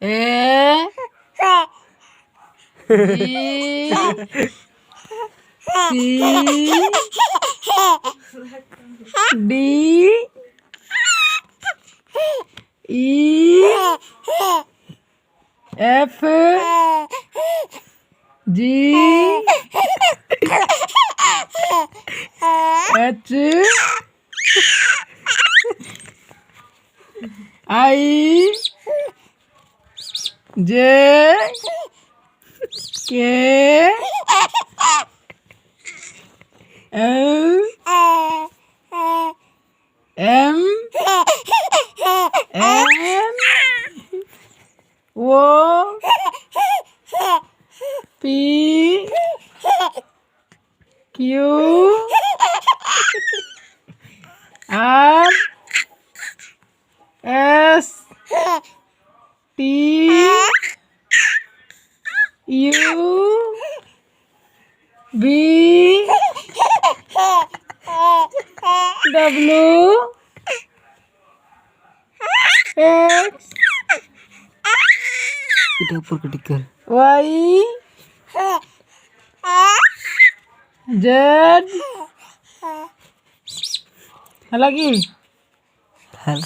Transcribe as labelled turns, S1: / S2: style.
S1: A B C D E F G H I J K L M N O P Q R S T U V W X
S2: এটা উপর কেটে কর
S1: Y Z lagi
S2: হ্যাঁ